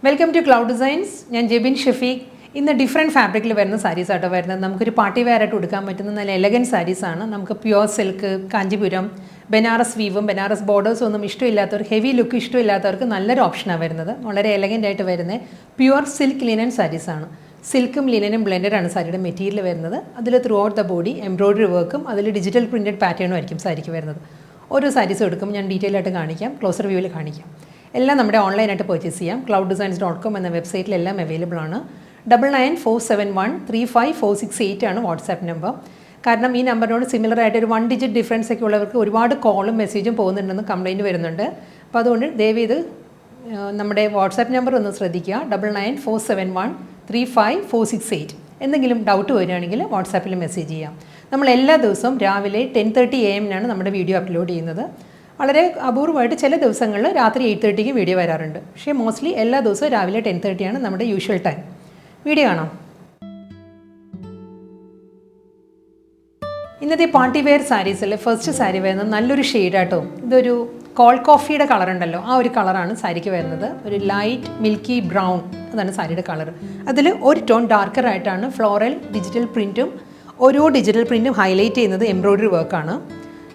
Welcome to Cloud Designs. I am Jebin Shafiq. In the different fabric sarees are available. Party wear elegant sarees. Pure silk, Kanjipuram, Banarasi Weave, Banarasi borders, heavy look option. Elegant pure silk linen sarees. Silk linen blended material. Throughout the body, embroidery work, digital printed pattern. One sarees detail closer view. എല്ലാം നമ്മുടെ online ആയിട്ട് purchase ചെയ്യാം clouddesigns.com എന്ന വെബ്സൈറ്റിൽ എല്ലാം available ആണ് 9947135468 ആണ് WhatsApp number കാരണം ഈ നമ്പറിനോട് സിമിലർ ആയിട്ട് ഒരു 1 ഡിജിറ്റ് ഡിഫറൻസ് ഒക്കെ ഉള്ളവർക്ക് ഒരുപാട് കോളും മെസ്സേജും പോകുന്നുണ്ടെന്ന് കംപ്ലൈന്റ് വരുന്നുണ്ട് അപ്പോൾ അതുകൊണ്ട് ദയവ് ചെയ്ത് നമ്മുടെ വാട്ട്സ്ആപ്പ് നമ്പർ ഒന്ന് ശ്രദ്ധിക്കുക 9947135468 എന്തെങ്കിലും ഡൗട്ട് വരികയാണെങ്കിൽ വാട്ട്സ്ആപ്പിൽ മെസ്സേജ് ചെയ്യാം നമ്മൾ എല്ലാ ദിവസവും രാവിലെ 10:30 am നാണ് നമ്മുടെ വീഡിയോ അപ്ലോഡ് ചെയ്യുന്നത് വളരെ അപൂർവമായിട്ട് ചില ദിവസങ്ങളിൽ രാത്രി 8:30 ക്ക് വീഡിയോ വരാറുണ്ട് പക്ഷേ മോസ്റ്റ്ലി എല്ലാ ദിവസവും രാവിലെ 10:30 ആണ് നമ്മുടെ യൂഷ്വൽ ടൈം വീഡിയോ കാണാം ഇന്നത്തെ പാർട്ടി വെയർ സാരീസിലെ ഫസ്റ്റ് സാരി വരുന്നത് നല്ലൊരു ഷെയ്ഡാട്ടോ ഇതൊരു കോൾഡ് കോഫിയുടെ കളർ ഉണ്ടല്ലോ ആ ഒരു കളറാണ് സാരിക്ക് വരുന്നത് ഒരു ലൈറ്റ് മിൽക്കി ബ്രൗൺ അതാണ് സാരിയുടെ കളർ അതിൽ ഒരു ടോൺ ഡാർക്കർ ആയിട്ടാണ് ഫ്ലോറൽ ഡിജിറ്റൽ പ്രിൻറ്റും ഓരോ ഡിജിറ്റൽ പ്രിൻറ്റും ഹൈലൈറ്റ് ചെയ്യുന്നത് എംബ്രോയിഡറി വർക്കാണ്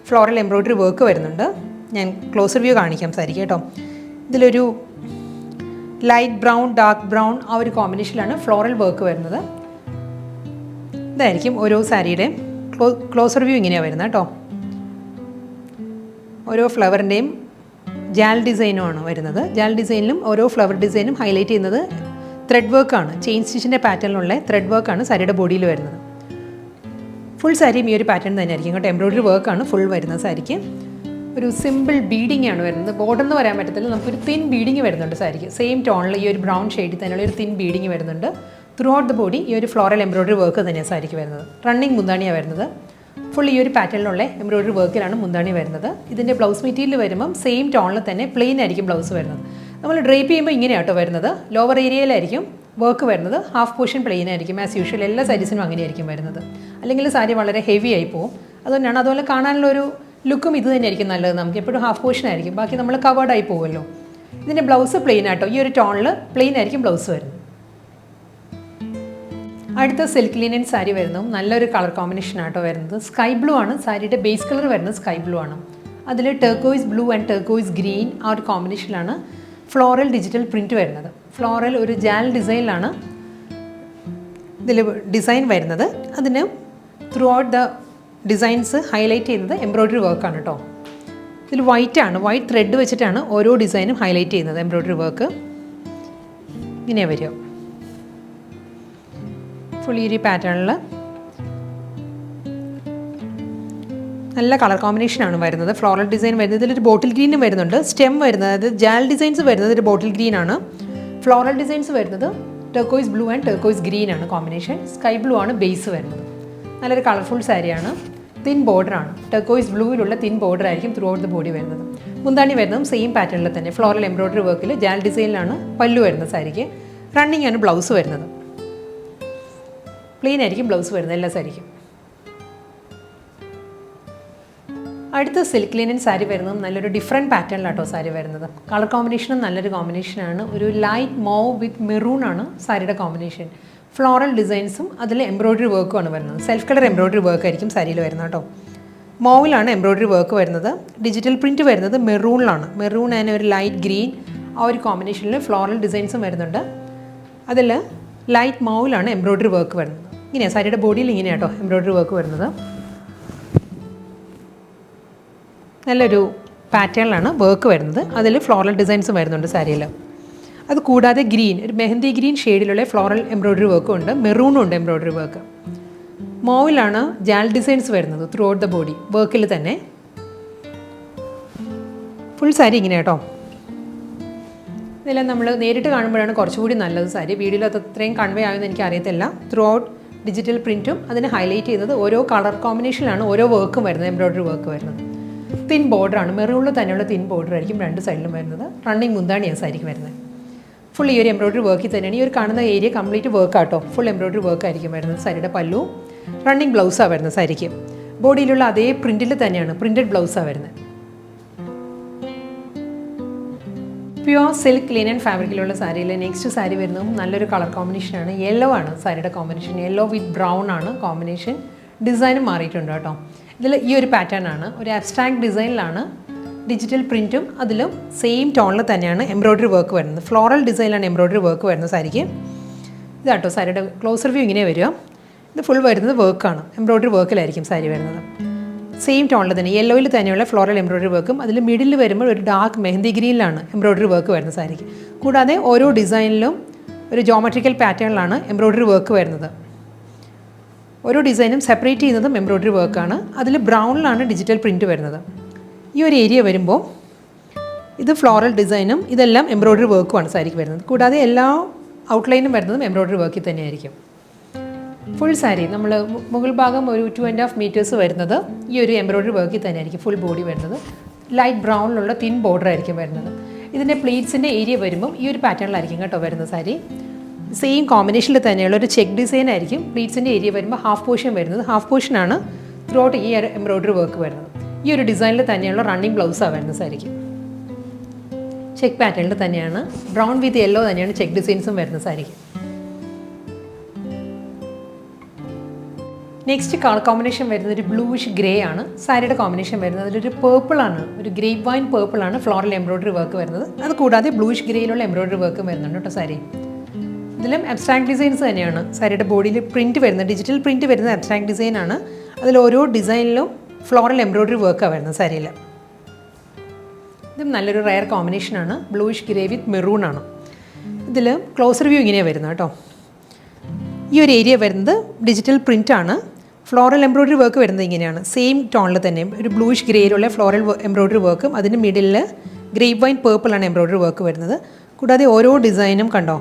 ഫ്ലോറൽ എംബ്രോയിഡറി വർക്ക് വരുന്നുണ്ട് ഞാൻ ക്ലോസർ വ്യൂ കാണിക്കാം സാരിക്ക് കേട്ടോ ഇതിലൊരു ലൈറ്റ് ബ്രൗൺ ഡാർക്ക് ബ്രൗൺ ആ ഒരു കോമ്പിനേഷനിലാണ് ഫ്ലോറൽ വർക്ക് വരുന്നത് ഇതായിരിക്കും ഓരോ സാരിയുടെ ക്ലോസർ വ്യൂ ഇങ്ങനെയാണ് വരുന്നത് കേട്ടോ ഓരോ ഫ്ലവറിൻ്റെയും ജാൽ ഡിസൈനുമാണ് വരുന്നത് ജാൽ ഡിസൈനിലും ഓരോ ഫ്ലവർ ഡിസൈനും ഹൈലൈറ്റ് ചെയ്യുന്നത് ത്രെഡ് വർക്കാണ് ചെയിൻ സ്റ്റിച്ചിൻ്റെ പാറ്റേണിലുള്ള ത്രെഡ് വർക്കാണ് സാരിയുടെ ബോഡിയിൽ വരുന്നത് ഫുൾ സാരിയും ഈ ഒരു പാറ്റേൺ തന്നെയായിരിക്കും കേട്ടോ എംബ്രോയിഡറി വർക്കാണ് ഫുൾ വരുന്നത് സാരിക്ക് ഒരു സിമ്പിൾ ബീഡിംഗ് ആണ് വരുന്നത് ബോർഡർ എന്ന് പറയാൻ പറ്റത്തില്ല നമുക്കൊരു തിൻ ബീഡിങ് വരുന്നുണ്ട് സാരിക്ക് സെയിം ടോണിൽ ഈ ഒരു ബ്രൗൺ ഷെയ്ഡിൽ തന്നെയുള്ള ഒരു തിൻ ബീഡിങ് വരുന്നുണ്ട് ത്രൂ ഔട്ട് ദ ബോഡി ഈ ഒരു ഫ്ലോറൽ എംബ്രോയിഡറി വർക്ക് തന്നെയാണ് സാരിക്ക് വരുന്നത് റണ്ണിങ് മുന്താണിയാണ് വരുന്നത് ഫുൾ ഈ ഒരു പാറ്റേണിലുള്ള എംബ്രോയിഡറി വർക്കിലാണ് മുന്താണി വരുന്നത് ഇതിൻ്റെ ബ്ലൗസ് മെറ്റീരിയൽ വരുമ്പം സെയിം ടോണിൽ തന്നെ പ്ലെയിൻ ആയിരിക്കും ബ്ലൗസ് വരുന്നത് നമ്മൾ ഡ്രേപ്പ് ചെയ്യുമ്പോൾ ഇങ്ങനെയാട്ടോ വരുന്നത് ലോവർ ഏരിയയിലായിരിക്കും വർക്ക് വരുന്നത് ഹാഫ് പോർഷൻ പ്ലെയിൻ ആയിരിക്കും ആസ് യൂഷ്വൽ എല്ലാ സാരീസിനും അങ്ങനെയായിരിക്കും വരുന്നത് അല്ലെങ്കിൽ സാരി വളരെ ഹെവി ആയി പോകും അതുകൊണ്ടാണ് അതുപോലെ കാണാനുള്ളൊരു ലുക്കും ഇത് തന്നെയായിരിക്കും നല്ലത് നമുക്ക് എപ്പോഴും ഹാഫ് പോർഷൻ ആയിരിക്കും ബാക്കി നമ്മൾ കവേർഡ് ആയി പോകുമല്ലോ ഇതിൻ്റെ ബ്ലൗസ് പ്ലെയിൻ ആട്ടോ ഈ ഒരു ടോണിൽ പ്ലെയിൻ ആയിരിക്കും ബ്ലൗസ് വരുന്നത് അടുത്ത സിൽക്ക് ലിനൻ സാരി വരുന്നതും നല്ലൊരു കളർ കോമ്പിനേഷൻ ആട്ടോ വരുന്നത് സ്കൈ ബ്ലൂ ആണ് സാരിയുടെ ബേസ് കളർ വരുന്നത് സ്കൈ ബ്ലൂ ആണ് അതിൽ ടെർക്കോയിസ് ബ്ലൂ ആൻഡ് ടെർക്കോയിസ് ഗ്രീൻ ആ ഒരു കോമ്പിനേഷനിലാണ് ഫ്ലോറൽ ഡിജിറ്റൽ പ്രിൻറ്റ് വരുന്നത് ഫ്ലോറൽ ഒരു ജാൽ ഡിസൈനിലാണ് ഇതിൽ ഡിസൈൻ വരുന്നത് അതിന് through out the designs highlight ചെയ്യുന്നത് എംബ്രോയിഡറി വർക്കാണ് കേട്ടോ ഇതിൽ വൈറ്റാണ് വൈറ്റ് ത്രെഡ് വെച്ചിട്ടാണ് ഓരോ ഡിസൈനും ഹൈലൈറ്റ് ചെയ്യുന്നത് എംബ്രോയിഡറി വർക്ക് ഇങ്ങനെയാണ് വരിക ഫുൾ ഈ പാറ്റേണിൽ നല്ല കളർ കോമ്പിനേഷനാണ് വരുന്നത് ഫ്ലോറൽ ഡിസൈൻ വരുന്നത് ഇതിലൊരു ബോട്ടിൽ ഗ്രീനും വരുന്നുണ്ട് സ്റ്റെം വരുന്നത് അതായത് ജാൽ ഡിസൈൻസ് വരുന്നത് ഒരു ബോട്ടിൽ ഗ്രീൻ ആണ് ഫ്ലോറൽ ഡിസൈൻസ് വരുന്നത് ടെർക്കോയിസ് ബ്ലൂ ആൻഡ് ടെർക്കോയിസ് ഗ്രീൻ ആണ് കോമ്പിനേഷൻ സ്കൈ ബ്ലൂ ആണ് ബേസ് വരുന്നത് നല്ലൊരു കളർഫുൾ സാരിയാണ് തിൻ ബോർഡറാണ് ടെർക്കോയിസ് ബ്ലൂവിലുള്ള തിൻ ബോർഡർ ആയിരിക്കും ത്രൂ ഔട്ട് ദ ബോഡി വരുന്നത് മുന്താണി വരുന്നതും സെയിം പാറ്റേണിൽ തന്നെ ഫ്ലോറൽ എംബ്രോയിഡറി വർക്കിൽ ജാൽ ഡിസൈനിലാണ് പല്ലു വരുന്നത് സാരിക്ക് റണ്ണിങ് ആണ് ബ്ലൗസ് വരുന്നത് പ്ലെയിൻ ആയിരിക്കും ബ്ലൗസ് വരുന്നത് എല്ലാ സാരിക്കും അടുത്ത സിൽക്ക് ലിനൻ സാരി വരുന്നതും നല്ലൊരു ഡിഫറെൻറ്റ് പാറ്റേണിലാട്ടോ സാരി വരുന്നത് കളർ കോമ്പിനേഷനും നല്ലൊരു കോമ്പിനേഷനാണ് ഒരു ലൈറ്റ് മോവ് വിത്ത് മെറൂൺ ആണ് സാരിയുടെ കോമ്പിനേഷൻ ഫ്ലോറൽ ഡിസൈൻസും അതിൽ എംബ്രോയിഡറി വർക്കുമാണ് വരുന്നത് സെൽഫ് കളർ എംബ്രോയിഡറി വർക്ക് ആയിരിക്കും സാരിയിൽ വരുന്നത് കേട്ടോ മോവിലാണ് എംബ്രോയിഡറി വർക്ക് വരുന്നത് ഡിജിറ്റൽ പ്രിൻറ്റ് വരുന്നത് മെറൂണിലാണ് മെറൂൺ ആൻഡ് ഒരു ലൈറ്റ് ഗ്രീൻ ആ ഒരു കോമ്പിനേഷനിൽ ഫ്ലോറൽ ഡിസൈൻസും വരുന്നുണ്ട് അതിൽ ലൈറ്റ് മോവിലാണ് എംബ്രോയിഡറി വർക്ക് വരുന്നത് ഇങ്ങനെയാണ് സാരിയുടെ ബോഡിയിൽ ഇങ്ങനെയാണ് കേട്ടോ എംബ്രോയിഡറി വർക്ക് വരുന്നത് നല്ലൊരു പാറ്റേണിലാണ് വർക്ക് വരുന്നത് അതിൽ ഫ്ലോറൽ ഡിസൈൻസും വരുന്നുണ്ട് സാരിയിൽ അത് കൂടാതെ ഗ്രീൻ ഒരു മെഹന്തി ഗ്രീൻ ഷെയ്ഡിലുള്ള ഫ്ലോറൽ എംബ്രോയിഡറി വർക്കും ഉണ്ട് മെറൂണും ഉണ്ട് എംബ്രോയിഡറി വർക്ക് മോവിലാണ് ജാൽ ഡിസൈൻസ് വരുന്നത് ത്രൂ ഔട്ട് ദ ബോഡി വർക്കിൽ തന്നെ ഫുൾ സാരി ഇങ്ങനെ കേട്ടോ ഇതെല്ലാം നമ്മൾ നേരിട്ട് കാണുമ്പോഴാണ് കുറച്ചുകൂടി നല്ലത് സാരി വീഡിയോയിൽ അത് അത്രയും കൺവേ ആയെന്ന് എനിക്ക് അറിയത്തില്ല ത്രൂ ഔട്ട് ഡിജിറ്റൽ പ്രിൻറ്റും അതിന് ഹൈലൈറ്റ് ചെയ്യുന്നത് ഓരോ കളർ കോമ്പിനേഷനിലാണ് ഓരോ വർക്കും വരുന്നത് എംബ്രോയിഡറി വർക്ക് വരുന്നത് തിൻ ബോർഡറാണ് മെറൂണിൽ തന്നെയുള്ള തിൻ ബോർഡർ ആയിരിക്കും രണ്ട് സൈഡിലും വരുന്നത് റണ്ണിങ് മുന്താണിയാണ് സാരിക്ക് വരുന്നത് ഫുൾ ഈ ഒരു എംബ്രോയിഡറി വർക്കിൽ തന്നെയാണ് ഈ ഒരു കാണുന്ന ഏരിയ കംപ്ലീറ്റ് വർക്ക് ആട്ടോ ഫുൾ എംബ്രോയിഡറി വർക്ക് ആയിരിക്കും വരുന്നത് സാരിയുടെ പല്ലു റണ്ണിങ് ബ്ലൗസാണ് വരുന്നത് സാരിക്ക് ബോഡിയിലുള്ള അതേ പ്രിൻറ്റിൽ തന്നെയാണ് പ്രിൻറ്റഡ് ബ്ലൗസാണ് വരുന്നത് പ്യുവർ സിൽക്ക് ലിനൻ ഫാബ്രിക്കിലുള്ള സാരിയിൽ നെക്സ്റ്റ് സാരി വരുന്നതും നല്ലൊരു കളർ കോമ്പിനേഷനാണ്. യെല്ലോ ആണ് സാരിയുടെ കോമ്പിനേഷൻ. യെല്ലോ വിത്ത് ബ്രൗൺ ആണ് കോമ്പിനേഷൻ. ഡിസൈനും മാറിയിട്ടുണ്ട് കേട്ടോ. ഇതിൽ ഈ ഒരു പാറ്റേൺ ആണ്, ഒരു അബ്സ്ട്രാക്ട് ഡിസൈനിലാണ് ഡിജിറ്റൽ പ്രിൻറ്റും അതിലും സെയിം ടോണിൽ തന്നെയാണ് എംബ്രോയ്ഡറി വർക്ക് വരുന്നത്. ഫ്ലോറൽ ഡിസൈനിലാണ് എംബ്രോയ്ഡറി വർക്ക് വരുന്നത് സാരിക്ക്. ഇതാട്ടോ സാരിയുടെ ക്ലോസർ വ്യൂ ഇങ്ങനെ വരിക. ഇത് ഫുൾ വരുന്നത് വർക്കാണ്, എംബ്രോയ്ഡറി വർക്കിലായിരിക്കും സാരി വരുന്നത്. സെയിം ടോണിൽ തന്നെ യെല്ലോയിൽ തന്നെയുള്ള ഫ്ലോറൽ എംബ്രോയ്ഡറി വർക്കും അതിൽ മിഡിൽ വരുമ്പോൾ ഒരു ഡാർക്ക് മെഹന്തി ഗ്രീനിലാണ് എംബ്രോയ്ഡറി വർക്ക് വരുന്നത് സാരിക്ക്. കൂടാതെ ഓരോ ഡിസൈനിലും ഒരു ജോമെട്രിക്കൽ പാറ്റേണിലാണ് എംബ്രോയ്ഡറി വർക്ക് വരുന്നത്. ഓരോ ഡിസൈനും സെപ്പറേറ്റ് ചെയ്യുന്നതും എംബ്രോയ്ഡറി വർക്കാണ്. അതിൽ ബ്രൗണിലാണ് ഡിജിറ്റൽ പ്രിൻറ്റ് വരുന്നത്. ഈ ഒരു ഏരിയ വരുമ്പോൾ ഇത് ഫ്ലോറൽ ഡിസൈനും ഇതെല്ലാം എംബ്രോയ്ഡറി വർക്കുമാണ് സാരിക്ക് വരുന്നത്. കൂടാതെ എല്ലാ ഔട്ട്ലൈനും വരുന്നതും എംബ്രോയ്ഡറി വർക്കിൽ തന്നെയായിരിക്കും. ഫുൾ സാരി നമ്മൾ മുകൾ ഭാഗം ഒരു 2.5 മീറ്റേഴ്സ് വരുന്നത് ഈ ഒരു എംബ്രോയ്ഡറി വർക്കിൽ തന്നെയായിരിക്കും. ഫുൾ ബോഡി വരുന്നത് ലൈറ്റ് ബ്രൗണിലുള്ള തിൻ ബോർഡർ ആയിരിക്കും വരുന്നത്. ഇതിൻ്റെ പ്ലീറ്റ്സിൻ്റെ ഏരിയ വരുമ്പം ഈ ഒരു പാറ്റേണിലായിരിക്കും കേട്ടോ വരുന്ന സാരി. സെയിം കോമ്പിനേഷനിൽ തന്നെയുള്ള ഒരു ചെക്ക് ഡിസൈൻ ആയിരിക്കും പ്ലീറ്റ്സിൻ്റെ ഏരിയ വരുമ്പോൾ ഹാഫ് പോർഷൻ വരുന്നത്. ഹാഫ് പോർഷനാണ് ത്രൂ ഔട്ട് ഈ എംബ്രോയ്ഡറി വർക്ക് വരുന്നത്. ഈ ഒരു ഡിസൈനിൽ തന്നെയുള്ള റണ്ണിങ് ബ്ലൗസാണ് വരുന്നത് സാരിക്ക്. ചെക്ക് പാറ്റേണിൽ തന്നെയാണ് ബ്രൗൺ വിത്ത് യെല്ലോ തന്നെയാണ് ചെക്ക് ഡിസൈൻസും വരുന്നത് സാരിക്ക്. നെക്സ്റ്റ് കളർ കോമ്പിനേഷൻ വരുന്നത് ഒരു ബ്ലൂയിഷ് ഗ്രേ ആണ് സാരിയുടെ കോമ്പിനേഷൻ വരുന്നത്. അതിലൊരു പേർപ്പിളാണ്, ഒരു ഗ്രേപ്പ് വൈൻ പേർപ്പിളാണ് ഫ്ലോറൽ എംബ്രോയ്ഡറി വർക്ക് വരുന്നത്. അത് കൂടാതെ ബ്ലൂയിഷ് ഗ്രേയിലുള്ള എംബ്രോയ്ഡറി വർക്കും വരുന്നുണ്ട് കേട്ടോ സാരി. ഇതിലും അബ്സ്ട്രാക്ട് ഡിസൈൻസ് തന്നെയാണ് സാരിയുടെ ബോഡിയിൽ പ്രിൻറ്റ് വരുന്നത്. ഡിജിറ്റൽ പ്രിൻറ്റ് വരുന്നത് അബ്സ്ട്രാക്ട് ഡിസൈനാണ്. അതിൽ ഓരോ ഡിസൈനിലും ഫ്ലോറൽ എംബ്രോയ്ഡറി വർക്കാണ് വരുന്നത് സാരിയിൽ. ഇതും നല്ലൊരു റയർ കോമ്പിനേഷനാണ്. ബ്ലൂയിഷ് ഗ്രേ വിത്ത് മെറൂൺ ആണ്. ഇതിൽ ക്ലോസർ വ്യൂ ഇങ്ങനെയാണ് വരുന്നത് കേട്ടോ. ഈ ഒരു ഏരിയ വരുന്നത് ഡിജിറ്റൽ പ്രിൻ്റാണ്. ഫ്ലോറൽ എംബ്രോയ്ഡറി വർക്ക് വരുന്നത് ഇങ്ങനെയാണ്. സെയിം ടോണിൽ തന്നെ ഒരു ബ്ലൂയിഷ് ഗ്രേയിലുള്ള ഫ്ലോറൽ എംബ്രോയ്ഡറി വർക്കും അതിന് മിഡിലിൽ ഗ്രേപ്പ് വൈൻ പേർപ്പിളാണ് എംബ്രോയ്ഡറി വർക്ക് വരുന്നത്. കൂടാതെ ഓരോ ഡിസൈനും കണ്ടോ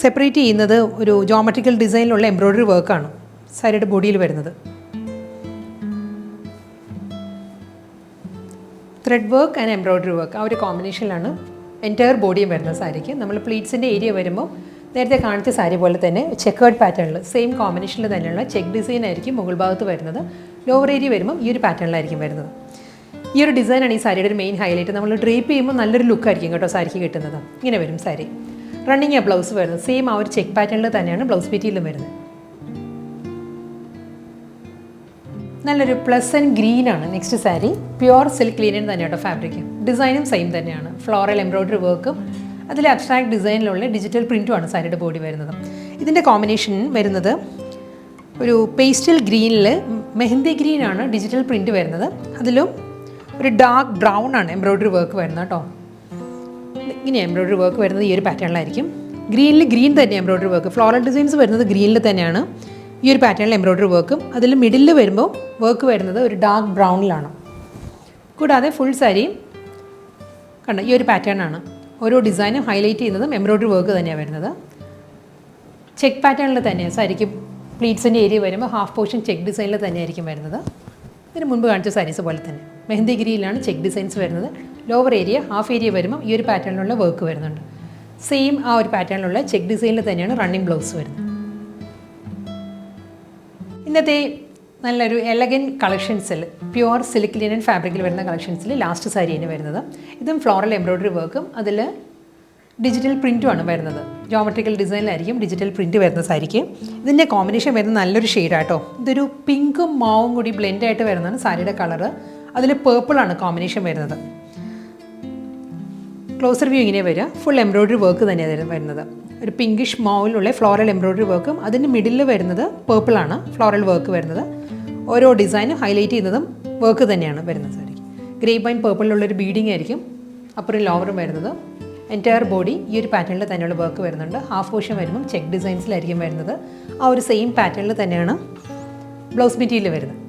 സെപ്പറേറ്റ് ചെയ്യുന്നത് ഒരു ജോമെട്രിക്കൽ ഡിസൈനിലുള്ള എംബ്രോയ്ഡറി വർക്കാണ് സാരിയുടെ ബോഡിയിൽ വരുന്നത്. Thread work and embroidery work ആ ഒരു കോമ്പിനേഷനിലാണ് എൻറ്റയർ ബോഡിയും വരുന്നത് സാരിക്ക്. നമ്മൾ പ്ലീറ്റ്സിൻ്റെ ഏരിയ വരുമ്പോൾ നേരത്തെ കാണിച്ച സാരി പോലെ തന്നെ ചെക്കേർഡ് പാറ്റേണിൽ സെയിം കോമ്പിനേഷനിൽ തന്നെയുള്ള ചെക്ക് ഡിസൈൻ ആയിരിക്കും മുകൾ ഭാഗത്ത് വരുന്നത്. ലോവർ ഏരിയ വരുമ്പോൾ ഈ ഒരു പാറ്റേണിലായിരിക്കും വരുന്നത്. ഈ ഒരു ഡിസൈനാണ് ഈ സാരിയുടെ ഒരു മെയിൻ ഹൈലൈറ്റ്. നമ്മൾ ഡ്രേപ്പ് ചെയ്യുമ്പോൾ നല്ലൊരു ലുക്കായിരിക്കും കേട്ടോ സാരിക്ക് കിട്ടുന്നത്. ഇങ്ങനെ വരും സാരി. റണ്ണിങ് ആ ബ്ലൗസ് വരുന്നത് സെയിം ആ ഒരു ചെക്ക് പാറ്റേണിൽ തന്നെയാണ് ബ്ലൗസ് പീറ്റിയിലും വരുന്നത്. നല്ലൊരു പ്ലസൻറ്റ് ഗ്രീനാണ് next sari. Pure silk linen തന്നെയാണ് ഫാബ്രിക്. ഡിസൈനും സെയിം തന്നെയാണ്. ഫ്ലോറൽ എംബ്രോയ്ഡറി വർക്കും അതിൽ അബ്സ്ട്രാക്ട് ഡിസൈനിലുള്ള ഡിജിറ്റൽ പ്രിൻറ്റുമാണ് സാരിയുടെ ബോഡി വരുന്നത്. ഇതിൻ്റെ കോമ്പിനേഷൻ വരുന്നത് ഒരു പേസ്റ്റൽ ഗ്രീനിൽ മെഹന്തി ഗ്രീനാണ് ഡിജിറ്റൽ പ്രിൻറ്റ് വരുന്നത്. അതിലും ഒരു ഡാർക്ക് ബ്രൗൺ ആണ് എംബ്രോയ്ഡറി വർക്ക് വരുന്നത് കേട്ടോ. ഇങ്ങനെ എംബ്രോയ്ഡറി വർക്ക് വരുന്നത് ഈ ഒരു പാറ്റേണിലായിരിക്കും. ഗ്രീനിൽ ഗ്രീൻ തന്നെ എംബ്രോയ്ഡറി വർക്ക്. ഫ്ലോറൽ ഡിസൈൻസ് വരുന്നത് ഗ്രീനിൽ തന്നെയാണ്. ഈ ഒരു പാറ്റേണിൽ എംബ്രോയ്ഡറി വർക്കും അതിൽ മിഡിലിൽ വരുമ്പോൾ വർക്ക് വരുന്നത് ഒരു ഡാർക്ക് ബ്രൗണിലാണ്. കൂടാതെ ഫുൾ സാരിയും കണ്ടോ ഈ ഒരു പാറ്റേണാണ്. ഓരോ ഡിസൈനും ഹൈലൈറ്റ് ചെയ്യുന്നതും എംബ്രോയ്ഡറി വർക്ക് തന്നെയാണ് വരുന്നത്. ചെക്ക് പാറ്റേണിൽ തന്നെയാണ് സാരിക്ക് പ്ലീറ്റ്സിൻ്റെ ഏരിയ വരുമ്പോൾ ഹാഫ് പോർഷൻ ചെക്ക് ഡിസൈനിൽ തന്നെയായിരിക്കും വരുന്നത്. ഇതിന് മുൻപ് കാണിച്ച സാരീസ് പോലെ തന്നെ മെഹന്തിഗിരിയിലാണ് ചെക്ക് ഡിസൈൻസ് വരുന്നത്. ലോവർ ഏരിയ ഹാഫ് ഏരിയ വരുമ്പോൾ ഈ ഒരു പാറ്റേണിലുള്ള വർക്ക് വരുന്നുണ്ട്. സെയിം ആ ഒരു പാറ്റേണിലുള്ള ചെക്ക് ഡിസൈനിൽ തന്നെയാണ് റണ്ണിങ് ബ്ലൗസ് വരുന്നത്. ഇന്നത്തെ നല്ലൊരു എലഗൻ കളക്ഷൻസിൽ പ്യുവർ സിൽക്ക് ലിനൻ ഫാബ്രിക്കിൽ വരുന്ന കളക്ഷൻസിൽ ലാസ്റ്റ് സാരിയാണ് വരുന്നത്. ഇതും ഫ്ലോറൽ എംബ്രോയ്ഡറി വർക്കും അതിൽ ഡിജിറ്റൽ പ്രിൻറ്റുമാണ് വരുന്നത്. ജോമെട്രിക്കൽ ഡിസൈനിലായിരിക്കും ഡിജിറ്റൽ പ്രിൻറ്റ് വരുന്ന സാരിക്ക്. ഇതിൻ്റെ കോമ്പിനേഷൻ വരുന്നത് നല്ലൊരു ഷെയ്ഡാട്ടോ. ഇതൊരു പിങ്കും മാവും കൂടി ബ്ലെൻഡായിട്ട് വരുന്നതാണ് സാരിയുടെ കളറ്. അതിൽ പേർപ്പിളാണ് കോമ്പിനേഷൻ വരുന്നത്. ക്ലോസർ വ്യൂ ഇങ്ങനെ വരിക. ഫുൾ എംബ്രോയ്ഡറി വർക്ക് തന്നെയാണ് വരുന്നത്. ഒരു പിങ്കിഷ് മാവിലുള്ള ഫ്ലോറൽ എംബ്രോയ്ഡറി വർക്കും അതിന് മിഡിലിൽ വരുന്നത് പേർപ്പിളാണ് ഫ്ലോറൽ വർക്ക് വരുന്നത്. ഓരോ ഡിസൈനും ഹൈലൈറ്റ് ചെയ്യുന്നതും വർക്ക് തന്നെയാണ് വരുന്നത് സാരിക്ക്. ഗ്രേപ്പ് വൈൻ പേർപ്പിളുള്ളൊരു ബീഡിങ് ആയിരിക്കും അപ്പറും ലോവറും വരുന്നത്. എൻറ്റയർ ബോഡി ഈ ഒരു പാറ്റേണിൽ തന്നെയുള്ള വർക്ക് വരുന്നുണ്ട്. ഹാഫ് പോർഷൻ വരുമ്പം ചെക്ക് ഡിസൈൻസിലായിരിക്കും വരുന്നത്. ആ ഒരു സെയിം പാറ്റേണിൽ തന്നെയാണ് ബ്ലൗസ് മെറ്റീരിയൽ വരുന്നത്.